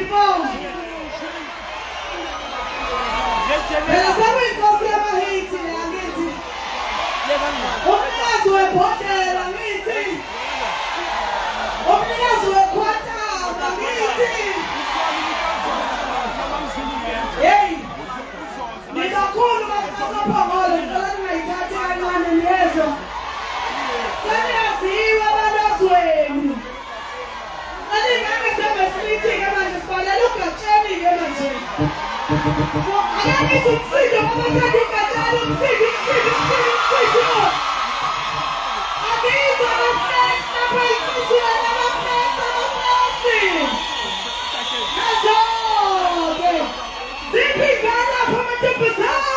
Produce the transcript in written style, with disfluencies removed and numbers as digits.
phone. Phela sekuyinkosi yamahithi la ngithi. Umnikazi webhodlela ngithi. Umnikazi wekhwatama ngithi. Hey. Nikakhulu bakasophamolo ngicela ningayithathi kancane niyezwa. Seniyaziwa abalazweni. Ngangithembe silithi-ke manje sibalela uGatsheni-ke manje. Angithi umsindo abathanda uGatsheni umsindo. Angizwa abaflex lapha ey'nhliziyweni abaflex. Nazo-ke ziphi iy'ngane lapho amantombazane.